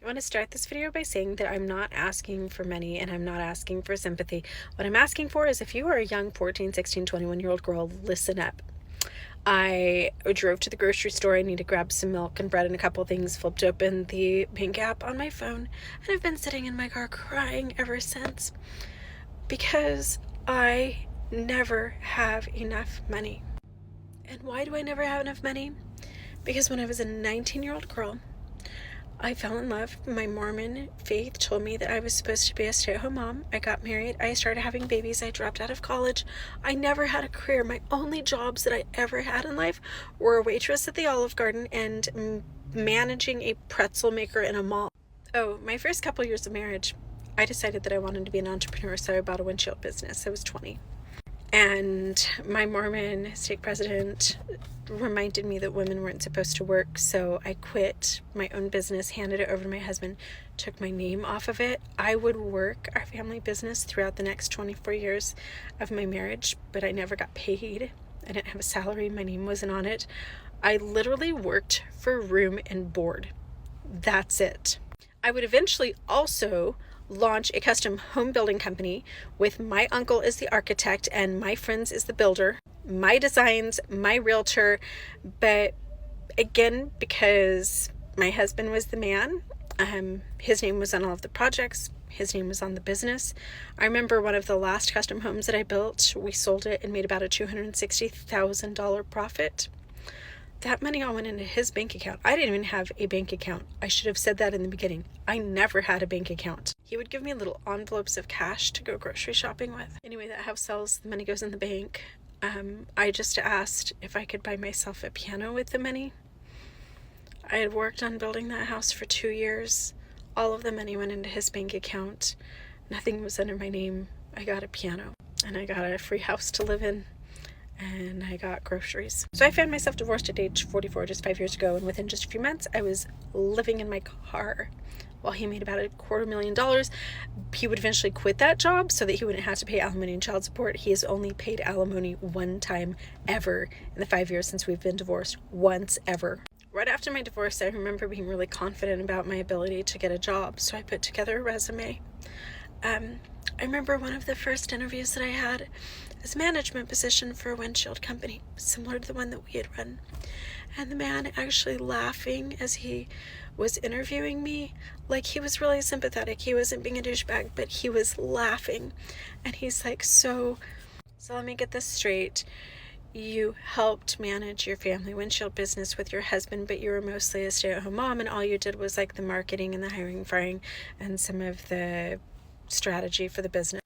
I want to start this video by saying that I'm not asking for money and I'm not asking for sympathy. What I'm asking for is if you are a young 14, 16, 21-year-old girl, listen up. I drove to the grocery store. I need to grab some milk and bread and a couple things, flipped open the bank app on my phone, and I've been sitting in my car crying ever since because I never have enough money. And why do I never have enough money? Because when I was a 19-year-old girl, I fell in love. My Mormon faith told me that I was supposed to be a stay-at-home mom. I got married. I started having babies. I dropped out of college. I never had a career. My only jobs that I ever had in life were a waitress at the Olive Garden and managing a pretzel maker in a mall. Oh, my first couple years of marriage, I decided that I wanted to be an entrepreneur, so I bought a windshield business. I was 20. And my Mormon stake president reminded me that women weren't supposed to work, so I quit my own business, handed it over to my husband, took my name off of it. I would work our family business throughout the next 24 years of my marriage, but I never got paid. I didn't have a salary. My name wasn't on it. I literally worked for room and board. That's it. I would eventually also launch a custom home building company with my uncle as the architect and my friends as the builder, my designs, my realtor. But again, because my husband was the man, his name was on all of the projects, his name was on the business. I remember one of the last custom homes that I built, we sold it and made about a $260,000 profit. That money all went into his bank account. I didn't even have a bank account. I should have said that in the beginning. I never had a bank account. He would give me little envelopes of cash to go grocery shopping with. Anyway, that house sells, the money goes in the bank. I just asked if I could buy myself a piano with the money. I had worked on building that house for 2 years. All of the money went into his bank account. Nothing was under my name. I got a piano and I got a free house to live in. And I got groceries. So I found myself divorced at age 44 just 5 years ago, and within just a few months I was living in my car while he made about $250,000. He would eventually quit that job so that he wouldn't have to pay alimony and child support. He has only paid alimony one time ever in the 5 years since we've been divorced. Once ever. Right after my divorce, I remember being really confident about my ability to get a job, so I put together a resume. I remember one of the first interviews that I had as management position for a windshield company, similar to the one that we had run. And the man actually laughing as he was interviewing me, like he was really sympathetic. He wasn't being a douchebag, but he was laughing. And he's like, so let me get this straight. You helped manage your family windshield business with your husband, but you were mostly a stay-at-home mom, and all you did was like the marketing and the hiring, firing, and some of the strategy for the business.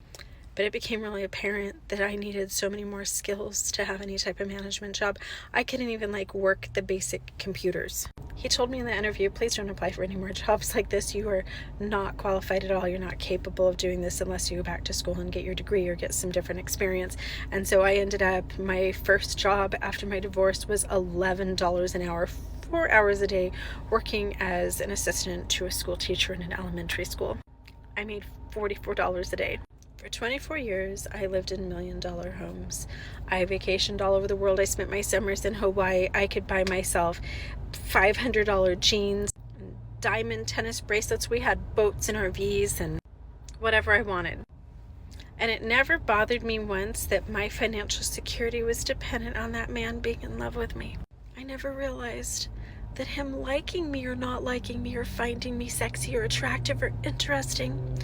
But it became really apparent that I needed so many more skills to have any type of management job. I couldn't even work the basic computers. He told me in the interview, please don't apply for any more jobs like this. You are not qualified at all. You're not capable of doing this unless you go back to school and get your degree or get some different experience. And so I ended up, my first job after my divorce was $11 an hour, 4 hours a day, working as an assistant to a school teacher in an elementary school. I made $44 a day. For 24 years, I lived in $1 million homes. I vacationed all over the world. I spent my summers in Hawaii. I could buy myself $500 jeans, diamond tennis bracelets. We had boats and RVs and whatever I wanted. And it never bothered me once that my financial security was dependent on that man being in love with me. I never realized that him liking me or not liking me or finding me sexy or attractive or interesting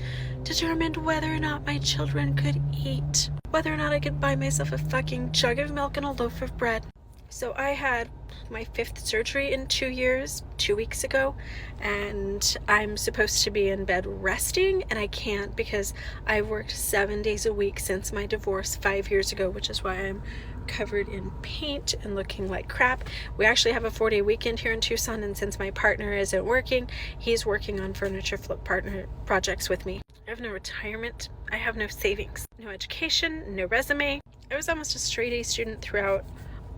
determined whether or not my children could eat, whether or not I could buy myself a fucking jug of milk and a loaf of bread. So I had my 5th surgery in 2 years, 2 weeks ago, and I'm supposed to be in bed resting, and I can't because I worked 7 days a week since my divorce 5 years ago, which is why I'm covered in paint and looking like crap. We actually have a 4-day weekend here in Tucson, and since my partner isn't working, he's working on furniture flip partner projects with me. I have no retirement. I have no savings, no education, no resume. I was almost a straight A student throughout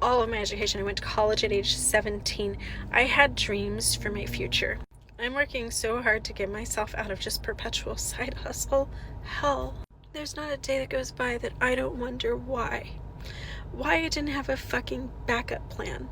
all of my education. I went to college at age 17. I had dreams for my future. I'm working so hard to get myself out of just perpetual side hustle hell. There's not a day that goes by that I don't wonder why. Why I didn't have a fucking backup plan.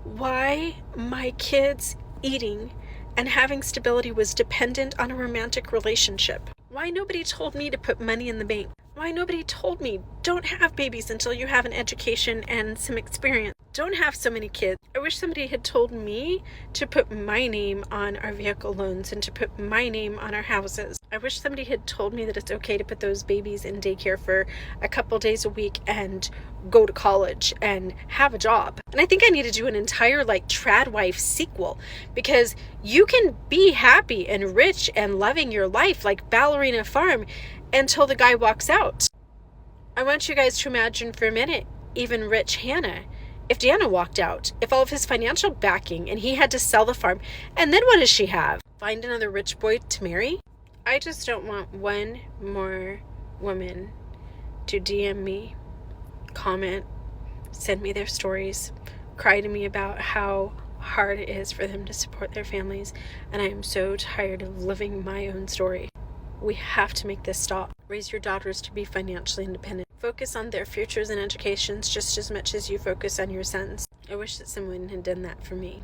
Why my kids eating and having stability was dependent on a romantic relationship. Why nobody told me to put money in the bank? Why nobody told me don't have babies until you have an education and some experience? Don't have so many kids. I wish somebody had told me to put my name on our vehicle loans and to put my name on our houses. I wish somebody had told me that it's okay to put those babies in daycare for a couple days a week and go to college and have a job. And I think I need to do an entire trad wife sequel, because you can be happy and rich and loving your life like Ballerina Farm until the guy walks out. I want you guys to imagine for a minute, even rich Hannah. If Deanna walked out, if all of his financial backing and he had to sell the farm, and then what does she have? Find another rich boy to marry? I just don't want one more woman to DM me, comment, send me their stories, cry to me about how hard it is for them to support their families, and I am so tired of living my own story. We have to make this stop. Raise your daughters to be financially independent. Focus on their futures and educations just as much as you focus on your sons. I wish that someone had done that for me.